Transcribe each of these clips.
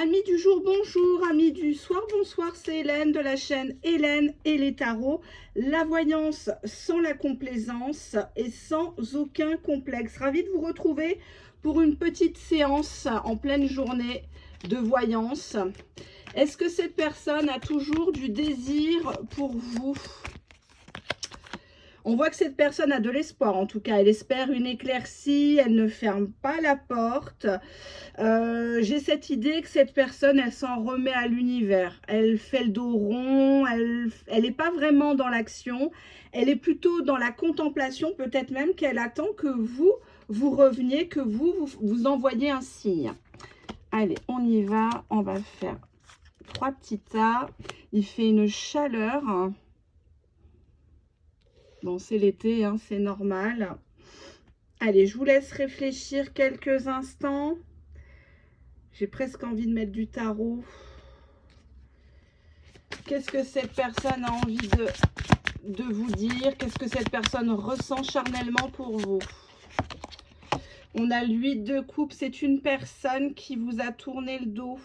Amis du jour, bonjour. Amis du soir, bonsoir. C'est Hélène de la chaîne Hélène et les tarots. La voyance sans la complaisance et sans aucun complexe. Ravie de vous retrouver pour une petite séance en pleine journée de voyance. Est-ce que cette personne a toujours du désir pour vous ? On voit que cette personne a de l'espoir, en tout cas. Elle espère une éclaircie, elle ne ferme pas la porte. J'ai cette idée que cette personne, elle s'en remet à l'univers. Elle fait le dos rond, elle n'est pas vraiment dans l'action. Elle est plutôt dans la contemplation, peut-être même qu'elle attend que vous reveniez, que vous envoyiez un signe. Allez, on y va. On va faire 3 petits tas. Il fait une chaleur. Bon, c'est l'été, hein, c'est normal. Allez, je vous laisse réfléchir quelques instants. J'ai presque envie de mettre du tarot. Qu'est-ce que cette personne a envie de vous dire? Qu'est-ce que cette personne ressent charnellement pour vous? On a l'huile de coupe. C'est une personne qui vous a tourné le dos.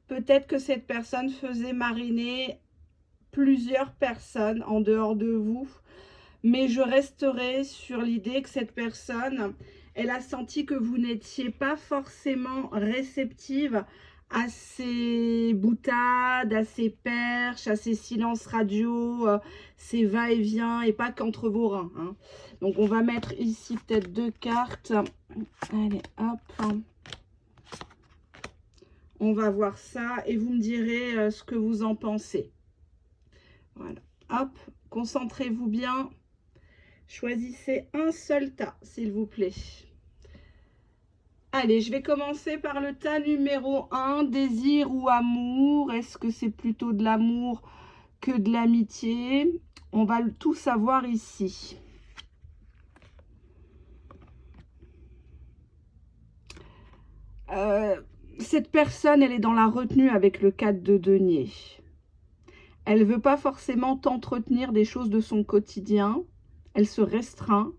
Peut-être que cette personne faisait mariner plusieurs personnes en dehors de vous. Mais je resterai sur l'idée que cette personne, elle a senti que vous n'étiez pas forcément réceptive à ces boutades, à ces perches, à ces silences radio, ces va-et-vient, et pas qu'entre vos reins. Hein. Donc, on va mettre ici peut-être 2 cartes. Allez, hop. On va voir ça et vous me direz ce que vous en pensez. Voilà. Hop, concentrez-vous bien. Choisissez un seul tas, s'il vous plaît. Allez, je vais commencer par le tas numéro 1, désir ou amour. Est-ce que c'est plutôt de l'amour que de l'amitié? On va tout savoir ici. Cette personne, elle est dans la retenue avec le 4 de denier. Elle ne veut pas forcément t'entretenir des choses de son quotidien. Elle se restreint.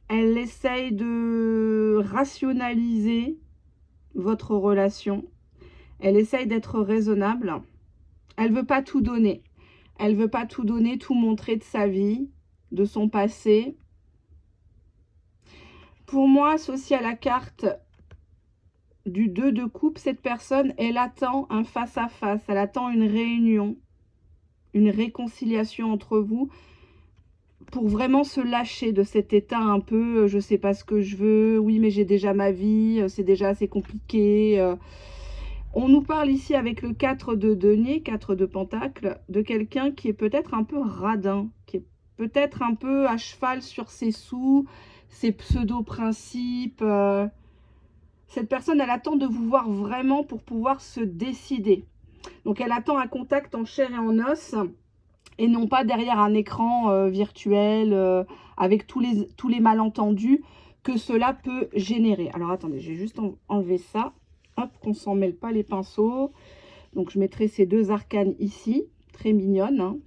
Elle essaye de rationaliser votre relation. Elle essaye d'être raisonnable. Elle ne veut pas tout donner. Elle ne veut pas tout donner, tout montrer de sa vie, de son passé. Pour moi, associé à la carte du 2 de coupe, cette personne, elle attend un face-à-face. Elle attend une réunion, une réconciliation entre vous, pour vraiment se lâcher de cet état un peu, je sais pas ce que je veux, oui mais j'ai déjà ma vie, c'est déjà assez compliqué. On nous parle ici avec le 4 de denier, 4 de pentacle, de quelqu'un qui est peut-être un peu radin, qui est peut-être un peu à cheval sur ses sous, ses pseudo-principes. Cette personne, elle attend de vous voir vraiment pour pouvoir se décider. Donc elle attend un contact en chair et en os, et non pas derrière un écran virtuel avec tous les malentendus que cela peut générer. Alors attendez, je vais juste enlever ça. Hop, qu'on ne s'en mêle pas les pinceaux. Donc je mettrai ces 2 arcanes ici, très mignonnes. Hein.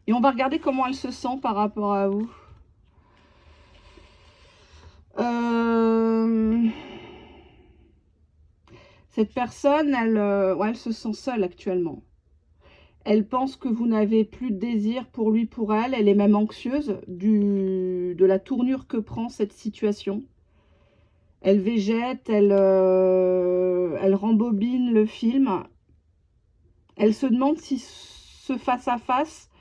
Et on va regarder comment elle se sent par rapport à vous. Cette personne, elle se sent seule actuellement. Elle pense que vous n'avez plus de désir pour lui, pour elle. Elle est même anxieuse de la tournure que prend cette situation. Elle végète, elle rembobine le film. Elle se demande si ce face-à-face,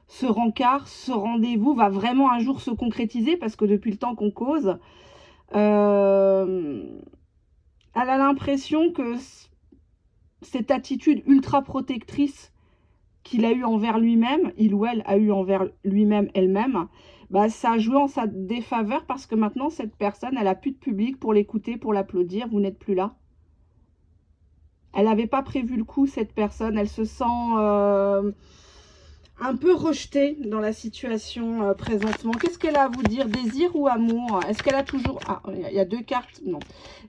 ce rencard, ce rendez-vous va vraiment un jour se concrétiser, parce que depuis le temps qu'on cause, elle a l'impression que cette attitude ultra protectrice qu'il a eu envers lui-même, il ou elle a eu envers lui-même, elle-même, bah, ça a joué en sa défaveur, parce que maintenant, cette personne, elle n'a plus de public pour l'écouter, pour l'applaudir, vous n'êtes plus là. Elle n'avait pas prévu le coup, cette personne, elle se sent un peu rejetée dans la situation présentement. Qu'est-ce qu'elle a à vous dire? Désir ou amour? Est-ce qu'elle a toujours... Ah, il y a 2 cartes, non.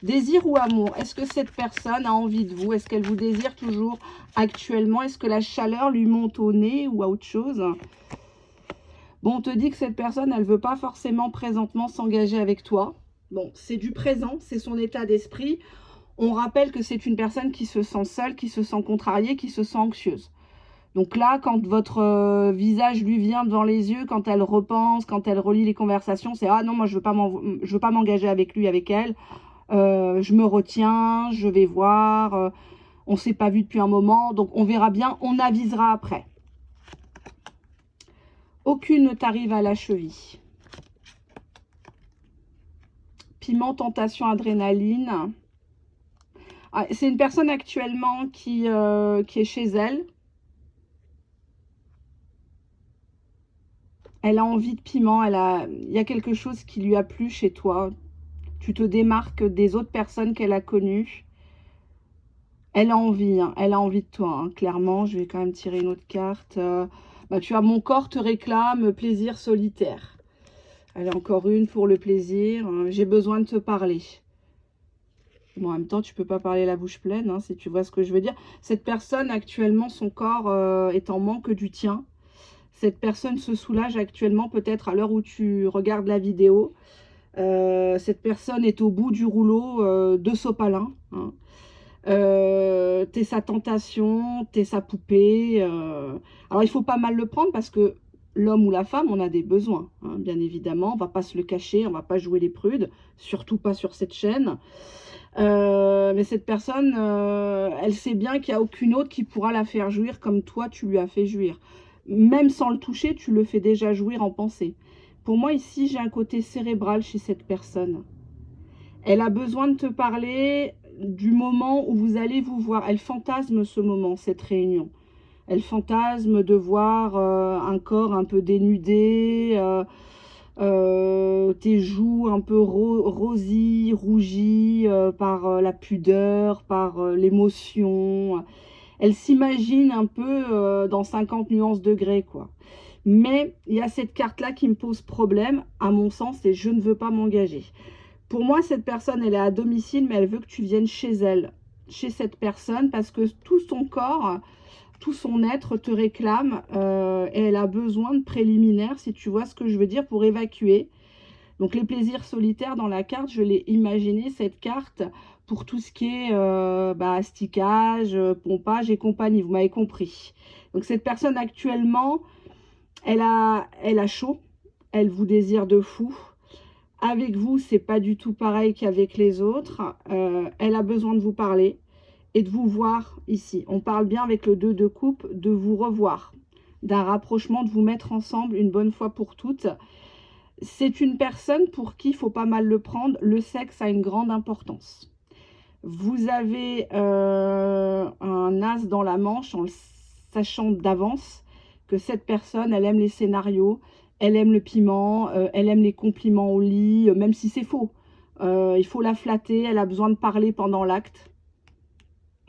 Désir ou amour? Est-ce que cette personne a envie de vous? Est-ce qu'elle vous désire toujours actuellement? Est-ce que la chaleur lui monte au nez ou à autre chose? Bon, on te dit que cette personne, elle ne veut pas forcément présentement s'engager avec toi. Bon, c'est du présent, c'est son état d'esprit. on rappelle que c'est une personne qui se sent seule, qui se sent contrariée, qui se sent anxieuse. Donc là, quand votre visage lui vient devant les yeux, quand elle repense, quand elle relit les conversations, c'est « Ah non, moi, je veux pas m'engager avec lui, avec elle. Je me retiens, je vais voir. On ne s'est pas vu depuis un moment, donc on verra bien, on avisera après. » Aucune ne t'arrive à la cheville. Piment, tentation, adrénaline. Ah, c'est une personne actuellement qui est chez elle. Elle a envie de piment, il y a quelque chose qui lui a plu chez toi. Tu te démarques des autres personnes qu'elle a connues. Elle a envie, hein, elle a envie de toi, hein, clairement. Je vais quand même tirer une autre carte. Bah, tu as mon corps te réclame, plaisir solitaire. Allez, encore une pour le plaisir. J'ai besoin de te parler. Bon, en même temps, tu peux pas parler la bouche pleine, hein, si tu vois ce que je veux dire. Cette personne, actuellement, son corps est en manque du tien. Cette personne se soulage actuellement, peut-être à l'heure où tu regardes la vidéo. Cette personne est au bout du rouleau de sopalin. Hein. T'es sa tentation, t'es sa poupée. Alors, il faut pas mal le prendre parce que l'homme ou la femme, on a des besoins, hein, bien évidemment. On va pas se le cacher, on va pas jouer les prudes, surtout pas sur cette chaîne. Mais cette personne, elle sait bien qu'il n'y a aucune autre qui pourra la faire jouir comme toi, tu lui as fait jouir. Même sans le toucher, tu le fais déjà jouir en pensée. Pour moi, ici, j'ai un côté cérébral chez cette personne. Elle a besoin de te parler du moment où vous allez vous voir. Elle fantasme ce moment, cette réunion. Elle fantasme de voir un corps un peu dénudé, tes joues un peu rosies, rougies par la pudeur, par l'émotion. Elle s'imagine un peu dans 50 nuances degrés, quoi. Mais il y a cette carte-là qui me pose problème, à mon sens, et je ne veux pas m'engager. Pour moi, cette personne, elle est à domicile, mais elle veut que tu viennes chez elle, chez cette personne, parce que tout son corps, tout son être te réclame et elle a besoin de préliminaires, si tu vois ce que je veux dire, pour évacuer. Donc les plaisirs solitaires dans la carte, je l'ai imaginé, cette carte, pour tout ce qui est asticage, pompage et compagnie, vous m'avez compris. Donc cette personne actuellement, elle a chaud, elle vous désire de fou. Avec vous, c'est pas du tout pareil qu'avec les autres. Elle a besoin de vous parler et de vous voir ici. On parle bien avec le 2 de coupe, de vous revoir, d'un rapprochement, de vous mettre ensemble une bonne fois pour toutes. C'est une personne pour qui il faut pas mal le prendre. Le sexe a une grande importance. Vous avez un as dans la manche en le sachant d'avance que cette personne, elle aime les scénarios, elle aime le piment, elle aime les compliments au lit, même si c'est faux. Il faut la flatter, elle a besoin de parler pendant l'acte.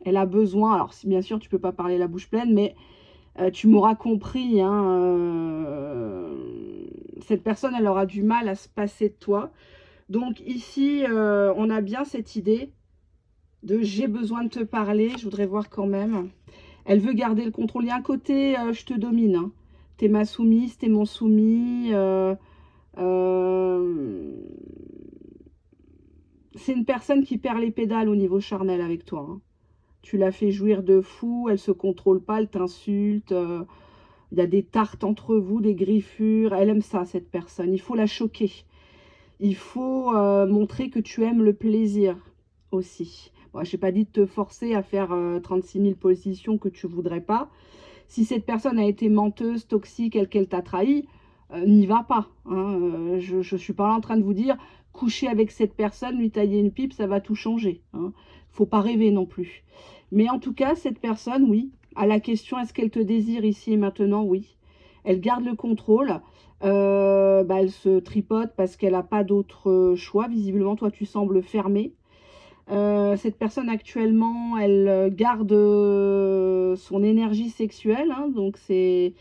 Elle a besoin, alors bien sûr tu peux pas parler la bouche pleine, mais tu m'auras compris, hein, cette personne, elle aura du mal à se passer de toi. Donc ici, on a bien cette idée de j'ai besoin de te parler, je voudrais voir quand même. Elle veut garder le contrôle. Il y a un côté je te domine. Hein. T'es ma soumise, t'es mon soumis. C'est une personne qui perd les pédales au niveau charnel avec toi. Hein. Tu la fais jouir de fou, elle se contrôle pas, elle t'insulte. Il y a des tartes entre vous, des griffures. Elle aime ça, cette personne. Il faut la choquer. Il faut montrer que tu aimes le plaisir aussi. Bon, je n'ai pas dit de te forcer à faire 36 000 positions que tu ne voudrais pas. Si cette personne a été menteuse, toxique, qu'elle t'a trahi, n'y va pas. Hein. Je ne suis pas là en train de vous dire, coucher avec cette personne, lui tailler une pipe, ça va tout changer. Hein. Faut pas rêver non plus. Mais en tout cas, cette personne, oui, à la question, est-ce qu'elle te désire ici et maintenant? Oui. Elle garde le contrôle. Elle se tripote parce qu'elle n'a pas d'autre choix. Visiblement, toi, tu sembles fermé. Cette personne actuellement, elle garde son énergie sexuelle, hein, donc c'est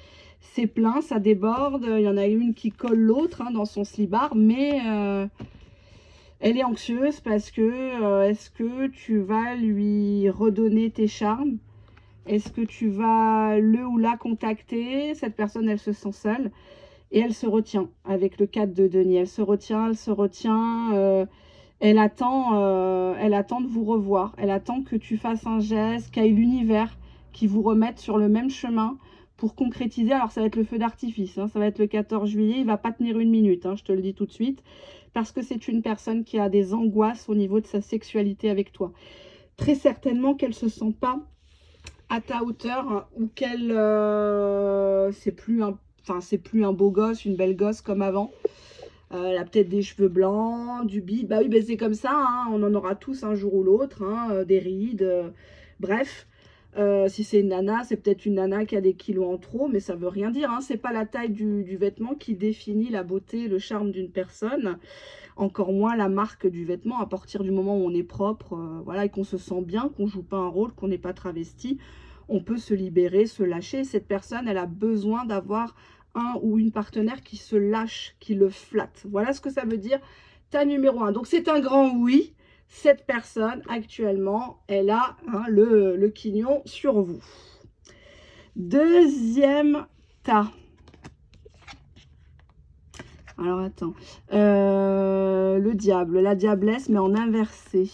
plein, ça déborde. Il y en a une qui colle l'autre hein, dans son slibard, mais elle est anxieuse parce que est-ce que tu vas lui redonner tes charmes? Est-ce que tu vas le ou la contacter? Cette personne, elle se sent seule et elle se retient avec le 4 de denier. Elle se retient, elle attend de vous revoir. Elle attend que tu fasses un geste, qu'il y ait l'univers qui vous remette sur le même chemin pour concrétiser. Alors, ça va être le feu d'artifice, hein, ça va être le 14 juillet. Il ne va pas tenir une minute, hein, je te le dis tout de suite, parce que c'est une personne qui a des angoisses au niveau de sa sexualité avec toi. Très certainement qu'elle ne se sent pas à ta hauteur ou qu'elle c'est plus un beau gosse, une belle gosse comme avant. Elle a peut-être des cheveux blancs, du bide. Bah oui, bah c'est comme ça, hein, on en aura tous un jour ou l'autre, hein, des rides. Bref, si c'est une nana, c'est peut-être une nana qui a des kilos en trop, mais ça veut rien dire. Hein, c'est pas la taille du vêtement qui définit la beauté, le charme d'une personne. Encore moins la marque du vêtement. À partir du moment où on est propre, voilà, et qu'on se sent bien, qu'on joue pas un rôle, qu'on n'est pas travesti, on peut se libérer, se lâcher. Cette personne, elle a besoin d'avoir un ou une partenaire qui se lâche, qui le flatte. Voilà ce que ça veut dire, ta numéro 1. Donc c'est un grand oui. Cette personne, actuellement, elle a hein, le quignon sur vous. Deuxième tas. Alors, attends. Le diable, la diablesse, mais en inversé.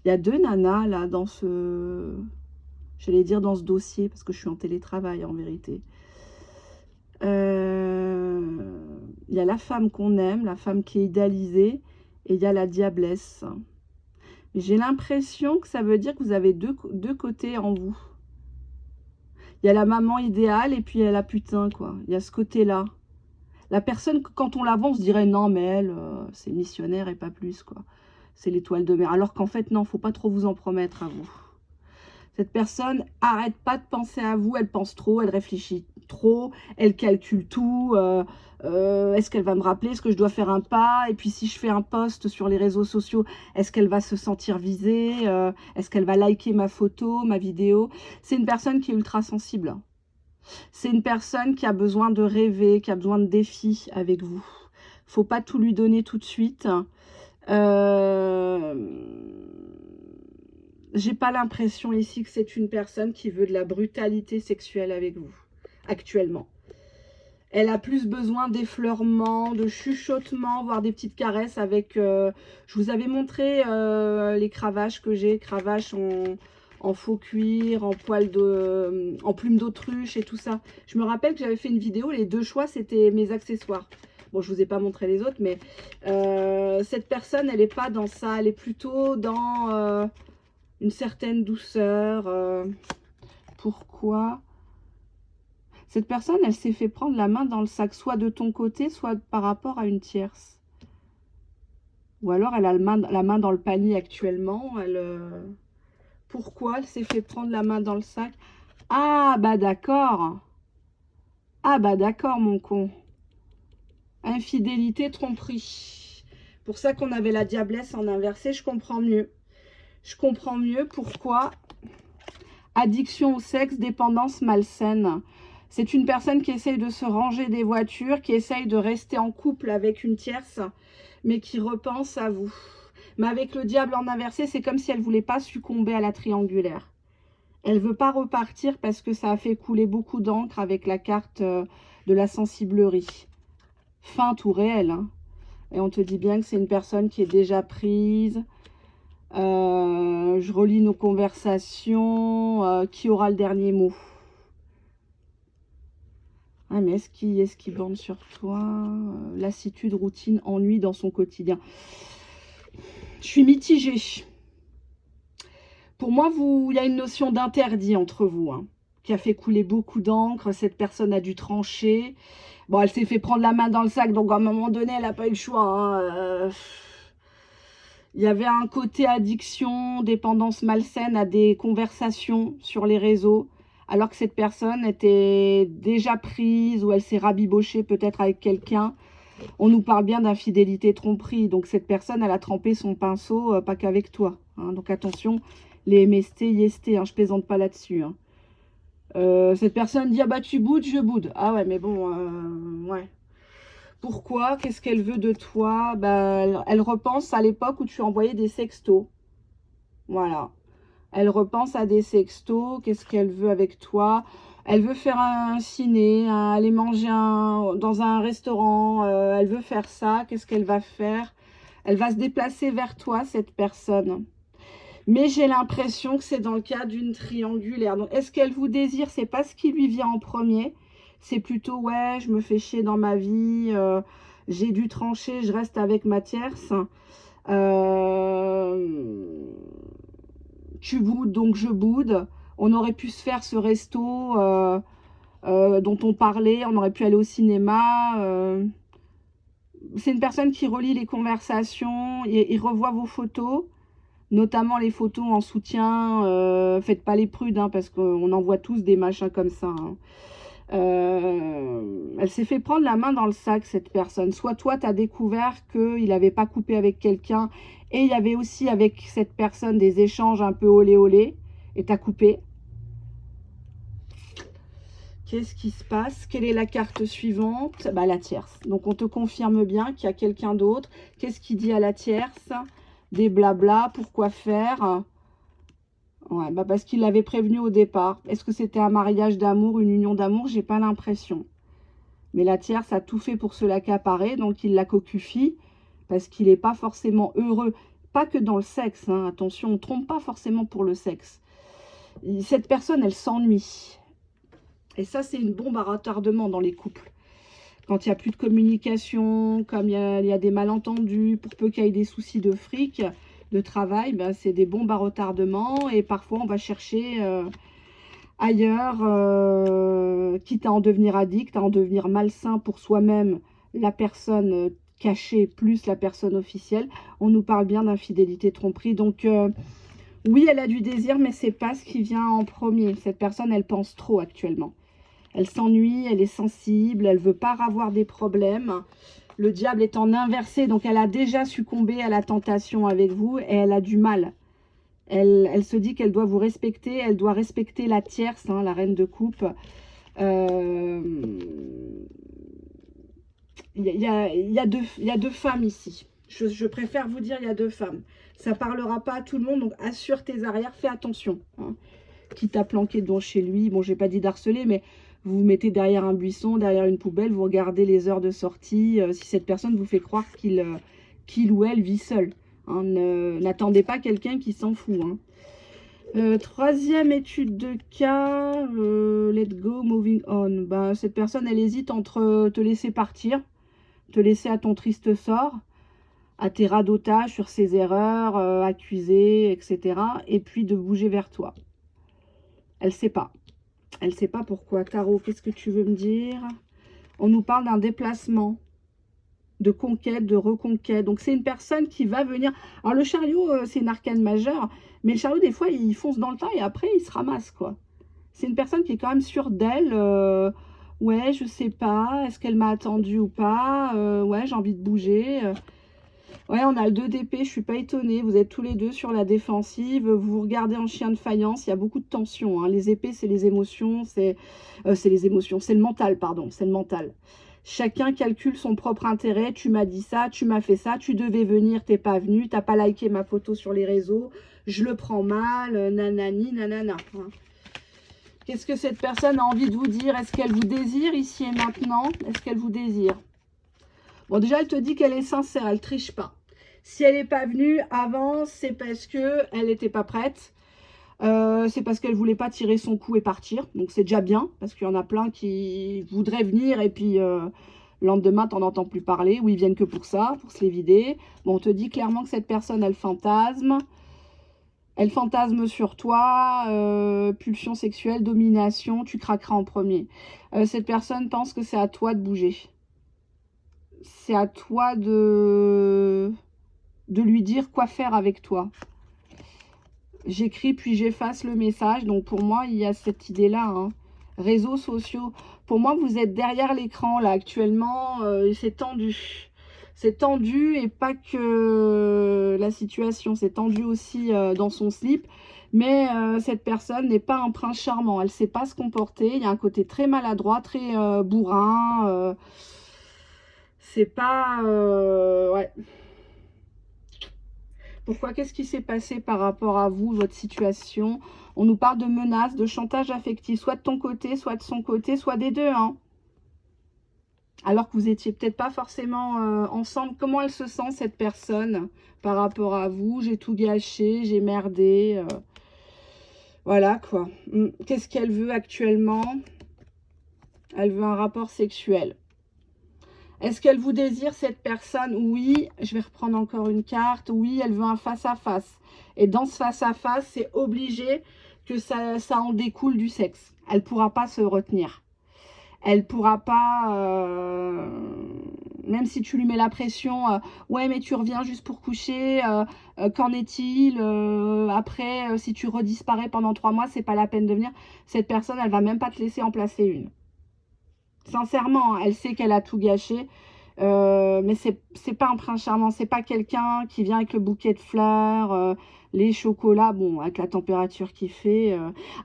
Il y a deux nanas, là, dans ce... J'allais dire dans ce dossier, parce que je suis en télétravail, en vérité. Il y a la femme qu'on aime, la femme qui est idéalisée, et il y a la diablesse. J'ai l'impression que ça veut dire que vous avez deux côtés en vous. Il y a la maman idéale, et puis il y a la putain, quoi. Il y a ce côté-là. La personne, quand on la vend, on se dirait, non, mais elle, c'est missionnaire et pas plus, quoi. C'est l'étoile de mer. Alors qu'en fait, non, faut pas trop vous en promettre à vous. Cette personne arrête pas de penser à vous, elle pense trop, elle réfléchit trop, elle calcule tout. Est-ce qu'elle va me rappeler? Est-ce que je dois faire un pas? Et puis si je fais un post sur les réseaux sociaux, est-ce qu'elle va se sentir visée? Est-ce qu'elle va liker ma photo, ma vidéo? C'est une personne qui est ultra sensible. C'est une personne qui a besoin de rêver, qui a besoin de défis avec vous. Faut pas tout lui donner tout de suite. J'ai pas l'impression ici que c'est une personne qui veut de la brutalité sexuelle avec vous, actuellement. Elle a plus besoin d'effleurement, de chuchotement, voire des petites caresses avec... je vous avais montré les cravaches que j'ai, cravaches en faux cuir, en en plume d'autruche et tout ça. Je me rappelle que j'avais fait une vidéo, les deux choix, c'était mes accessoires. Bon, je vous ai pas montré les autres, mais cette personne, elle n'est pas dans ça. Elle est plutôt dans une certaine douceur. Pourquoi? Cette personne, elle s'est fait prendre la main dans le sac, soit de ton côté, soit par rapport à une tierce. Ou alors, elle a la main dans le panier actuellement. Pourquoi elle s'est fait prendre la main dans le sac? Ah, bah d'accord. Ah, bah d'accord, mon con. Infidélité, tromperie. Pour ça qu'on avait la diablesse en inversé, je comprends mieux. Je comprends mieux pourquoi. Addiction au sexe, dépendance malsaine. C'est une personne qui essaye de se ranger des voitures, qui essaye de rester en couple avec une tierce, mais qui repense à vous. Mais avec le diable en inversé, c'est comme si elle ne voulait pas succomber à la triangulaire. Elle ne veut pas repartir parce que ça a fait couler beaucoup d'encre avec la carte de la sensiblerie. Feinte ou réelle, hein. Et on te dit bien que c'est une personne qui est déjà prise. Je relis nos conversations. Qui aura le dernier mot? Ah, mais est-ce qu'il borne sur toi? Lassitude, routine, ennui dans son quotidien. Je suis mitigée. Pour moi, il y a une notion d'interdit entre vous, hein, qui a fait couler beaucoup d'encre. Cette personne a dû trancher. Bon, elle s'est fait prendre la main dans le sac, donc à un moment donné, elle n'a pas eu le choix. Hein. Il y avait un côté addiction, dépendance malsaine à des conversations sur les réseaux, alors que cette personne était déjà prise ou elle s'est rabibochée peut-être avec quelqu'un. On nous parle bien d'infidélité, tromperie. Donc cette personne, elle a trempé son pinceau, pas qu'avec toi. Hein. Donc attention, les MST, IST, hein, je plaisante pas là-dessus. Hein. Cette personne dit, ah bah tu boudes, je boude. Ah ouais, mais bon, ouais. Pourquoi? Qu'est-ce qu'elle veut de toi? Bah, elle repense à l'époque où tu envoyais des sextos. Voilà. Elle repense à des sextos. Qu'est-ce qu'elle veut avec toi? Elle veut faire un ciné, aller manger dans un restaurant. Elle veut faire ça. Qu'est-ce qu'elle va faire? Elle va se déplacer vers toi, cette personne. Mais j'ai l'impression que c'est dans le cadre d'une triangulaire. Donc, est-ce qu'elle vous désire? C'est pas ce qui lui vient en premier. C'est plutôt, ouais, je me fais chier dans ma vie, j'ai dû trancher, je reste avec ma tierce. Tu boudes, donc je boude. On aurait pu se faire ce resto dont on parlait, on aurait pu aller au cinéma. C'est une personne qui relit les conversations, il revoit vos photos, notamment les photos en soutien. Faites pas les prudes, hein, parce qu'on en voit tous des machins comme ça, hein. Elle s'est fait prendre la main dans le sac, cette personne. Soit toi, tu as découvert qu'il n'avait pas coupé avec quelqu'un, et il y avait aussi avec cette personne des échanges un peu olé olé, et tu as coupé. Qu'est-ce qui se passe? Quelle est la carte suivante? Bah, la tierce. Donc, on te confirme bien qu'il y a quelqu'un d'autre. Qu'est-ce qu'il dit à la tierce? Des blabla, pourquoi faire? Ouais, bah parce qu'il l'avait prévenu au départ. Est-ce que c'était un mariage d'amour, une union d'amour? J'ai pas l'impression. Mais la tierce a tout fait pour se l'accaparer, donc il la cocufie, parce qu'il n'est pas forcément heureux. Pas que dans le sexe, hein, attention, on ne trompe pas forcément pour le sexe. Cette personne, elle s'ennuie. Et ça, c'est une bombe à retardement dans les couples. Quand il n'y a plus de communication, comme il y a des malentendus, pour peu qu'il y ait des soucis de fric, de travail, ben, c'est des bombes à retardement. Et parfois, on va chercher ailleurs, quitte à en devenir addict, à en devenir malsain pour soi-même, la personne cachée plus la personne officielle. On nous parle bien d'infidélité, tromperie. Donc, oui, elle a du désir, mais c'est pas ce qui vient en premier. Cette personne, elle pense trop actuellement. Elle s'ennuie, elle est sensible, elle veut pas avoir des problèmes. Le diable est en inversé, donc elle a déjà succombé à la tentation avec vous et elle a du mal. Elle se dit qu'elle doit vous respecter, elle doit respecter la tierce, hein, la reine de coupe. Il y a deux femmes ici. Je préfère vous dire, il y a deux femmes. Ça parlera pas à tout le monde, donc assure tes arrières, fais attention, hein. Quitte à planquer devant chez lui, bon, j'ai pas dit d'harceler, mais vous vous mettez derrière un buisson, derrière une poubelle, vous regardez les heures de sortie, si cette personne vous fait croire qu'il ou elle vit seul. Hein, n'attendez pas quelqu'un qui s'en fout, hein. Troisième étude de cas, let's go, moving on. Ben, cette personne, elle hésite entre te laisser partir, te laisser à ton triste sort, à tes radotages sur ses erreurs, accusées, etc. Et puis de bouger vers toi. Elle ne sait pas. Elle ne sait pas pourquoi. Tarot, qu'est-ce que tu veux me dire? On nous parle d'un déplacement, de conquête, de reconquête. Donc, c'est une personne qui va venir... Alors, le chariot, c'est une arcane majeure. Mais le chariot, des fois, il fonce dans le tas et après, il se ramasse, quoi. C'est une personne qui est quand même sûre d'elle. Ouais, je sais pas. Est-ce qu'elle m'a attendu ou pas? Ouais, j'ai envie de bouger. Ouais, on a le 2 d'épée, je suis pas étonnée. Vous êtes tous les deux sur la défensive. Vous vous regardez en chien de faïence. Il y a beaucoup de tension, hein. Les épées, c'est les émotions. C'est les émotions. C'est le mental, pardon. C'est le mental. Chacun calcule son propre intérêt. Tu m'as dit ça, tu m'as fait ça. Tu devais venir, t'es pas venu. T'as pas liké ma photo sur les réseaux. Je le prends mal. Nanani, nanana, hein. Qu'est-ce que cette personne a envie de vous dire? Est-ce qu'elle vous désire ici et maintenant? Est-ce qu'elle vous désire? Bon, déjà, elle te dit qu'elle est sincère. Elle triche pas. Si elle n'est pas venue avant, c'est parce qu'elle n'était pas prête. C'est parce qu'elle ne voulait pas tirer son coup et partir. Donc c'est déjà bien, parce qu'il y en a plein qui voudraient venir et puis le lendemain, tu n'en entends plus parler. Ou ils viennent que pour ça, pour se les vider. Bon, on te dit clairement que cette personne, elle fantasme. Elle fantasme sur toi, pulsion sexuelle, domination, tu craqueras en premier. Cette personne pense que c'est à toi de bouger. C'est à toi de lui dire quoi faire avec toi. J'écris puis j'efface le message. Donc pour moi, il y a cette idée-là, hein. Réseaux sociaux. Pour moi, vous êtes derrière l'écran là actuellement. C'est tendu. C'est tendu et pas que la situation. C'est tendu aussi dans son slip. Mais cette personne n'est pas un prince charmant. Elle ne sait pas se comporter. Il y a un côté très maladroit, très bourrin. C'est pas... ouais. Pourquoi? Qu'est-ce qui s'est passé par rapport à vous, votre situation? On nous parle de menaces, de chantage affectif, soit de ton côté, soit de son côté, soit des deux, hein. alors que vous étiez peut-être pas forcément ensemble. Comment elle se sent, cette personne, par rapport à vous? J'ai tout gâché, j'ai merdé. Voilà, quoi. Qu'est-ce qu'elle veut actuellement? Elle veut un rapport sexuel. Est-ce qu'elle vous désire, cette personne? Oui. Je vais reprendre encore une carte. Oui, elle veut un face-à-face. Et dans ce face-à-face, c'est obligé que ça en découle du sexe. Elle ne pourra pas se retenir. Elle pourra pas, même si tu lui mets la pression, ouais mais tu reviens juste pour coucher, qu'en est-il après, si tu redisparais pendant 3 mois, c'est pas la peine de venir. Cette personne, elle va même pas te laisser en placer une. Sincèrement, elle sait qu'elle a tout gâché, mais c'est pas un prince charmant, c'est pas quelqu'un qui vient avec le bouquet de fleurs, les chocolats, bon, avec la température qu'il fait.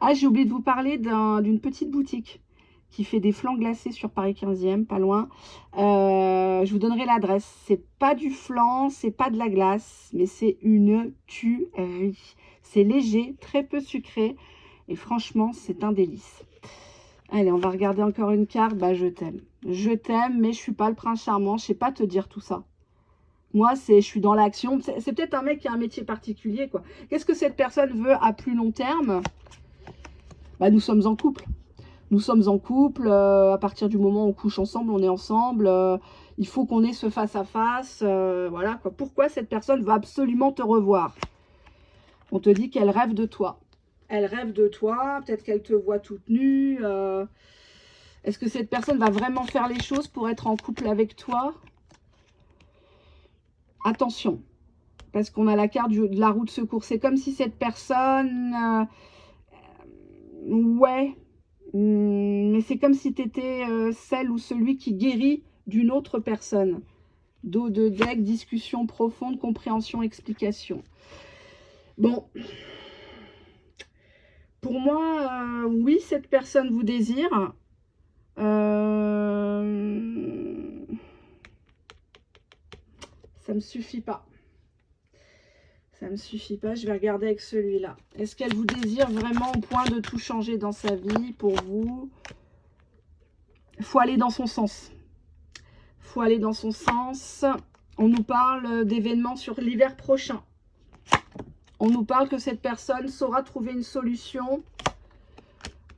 Ah, j'ai oublié de vous parler d'une petite boutique qui fait des flancs glacés sur Paris 15e, pas loin. Je vous donnerai l'adresse. C'est pas du flan, c'est pas de la glace, mais c'est une tuerie. C'est léger, très peu sucré, et franchement, c'est un délice. Allez, on va regarder encore une carte. Bah, je t'aime. Je t'aime, mais je suis pas le prince charmant. Je sais pas te dire tout ça. Moi, je suis dans l'action. C'est peut-être un mec qui a un métier particulier, quoi. Qu'est-ce que cette personne veut à plus long terme? Bah, nous sommes en couple. Nous sommes en couple. À partir du moment où on couche ensemble, on est ensemble. Il faut qu'on ait ce face-à-face. Voilà, quoi. Pourquoi cette personne veut absolument te revoir? On te dit qu'elle rêve de toi. Elle rêve de toi. Peut-être qu'elle te voit toute nue. Est-ce que cette personne va vraiment faire les choses pour être en couple avec toi? Attention, parce qu'on a la carte de la roue de secours. C'est comme si cette personne... ouais, mais c'est comme si tu étais celle ou celui qui guérit d'une autre personne. Dos de deck, discussion profonde, compréhension, explication. Bon, pour moi, oui, cette personne vous désire. Ça me suffit pas. Ça me suffit pas. Je vais regarder avec celui-là. Est-ce qu'elle vous désire vraiment au point de tout changer dans sa vie pour vous? Il faut aller dans son sens. Il faut aller dans son sens. On nous parle d'événements sur l'hiver prochain. On nous parle que cette personne saura trouver une solution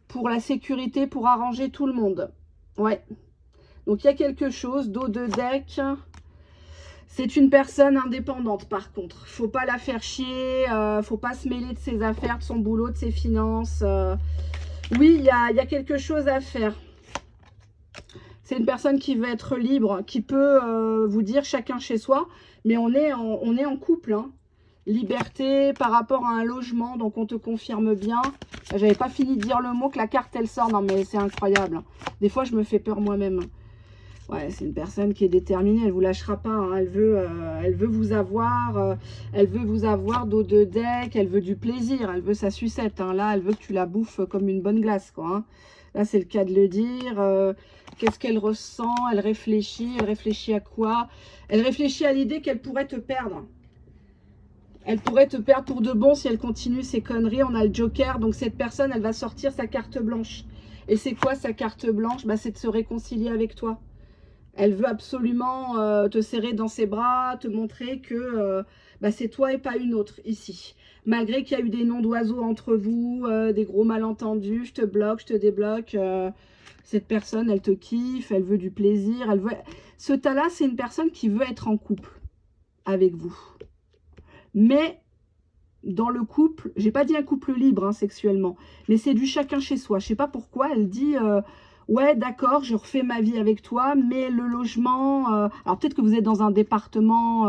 pour la sécurité, pour arranger tout le monde. Ouais. Donc, il y a quelque chose. Dos de deck. C'est une personne indépendante, par contre. Faut pas la faire chier. Faut pas se mêler de ses affaires, de son boulot, de ses finances. Oui, il y a quelque chose à faire. C'est une personne qui veut être libre, qui peut vous dire chacun chez soi. Mais on est en couple, hein. Liberté par rapport à un logement, donc on te confirme bien. J'avais pas fini de dire le mot que la carte elle sort. Non mais c'est incroyable. Des fois je me fais peur moi-même. Ouais, c'est une personne qui est déterminée, elle vous lâchera pas. Hein. Elle veut vous avoir, dos de deck, elle veut du plaisir, elle veut sa sucette. Hein. Là, elle veut que tu la bouffes comme une bonne glace, quoi. Hein. Là, c'est le cas de le dire. Qu'est-ce qu'elle ressent? Elle réfléchit à quoi? Elle réfléchit à l'idée qu'elle pourrait te perdre. Elle pourrait te perdre pour de bon si elle continue ses conneries. On a le Joker, donc cette personne, elle va sortir sa carte blanche. Et c'est quoi sa carte blanche? Bah, c'est de se réconcilier avec toi. Elle veut absolument te serrer dans ses bras, te montrer que bah, c'est toi et pas une autre ici. Malgré qu'il y a eu des noms d'oiseaux entre vous, des gros malentendus, je te bloque, je te débloque. Cette personne, elle te kiffe, elle veut du plaisir. Ce tas-là, c'est une personne qui veut être en couple avec vous. Mais dans le couple, j'ai pas dit un couple libre hein, sexuellement, mais c'est du chacun chez soi. Je sais pas pourquoi, elle dit... ouais, d'accord, je refais ma vie avec toi, mais le logement... alors, peut-être que vous êtes dans un département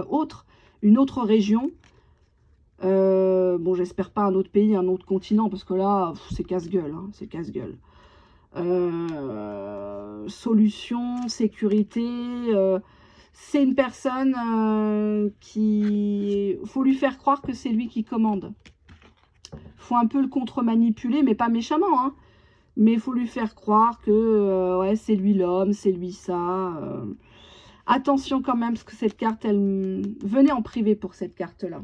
autre, une autre région. Bon, j'espère pas un autre pays, un autre continent, parce que là, c'est casse-gueule. Hein, c'est casse-gueule. Solution, sécurité... c'est une personne qui... faut lui faire croire que c'est lui qui commande. Faut un peu le contre-manipuler, mais pas méchamment, hein. Mais il faut lui faire croire que ouais, c'est lui l'homme, c'est lui ça. Attention quand même, parce que cette carte, venez en privé pour cette carte-là.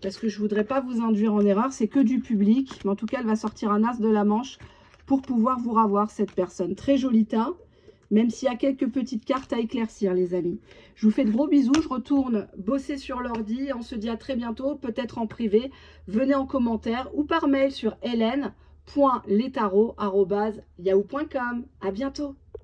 Parce que je ne voudrais pas vous induire en erreur, c'est que du public. Mais en tout cas, elle va sortir un as de la manche pour pouvoir vous ravoir cette personne. Très joli teint, même s'il y a quelques petites cartes à éclaircir, les amis. Je vous fais de gros bisous, je retourne bosser sur l'ordi. On se dit à très bientôt, peut-être en privé. Venez en commentaire ou par mail sur hélène.letarots@yahoo.com. À bientôt.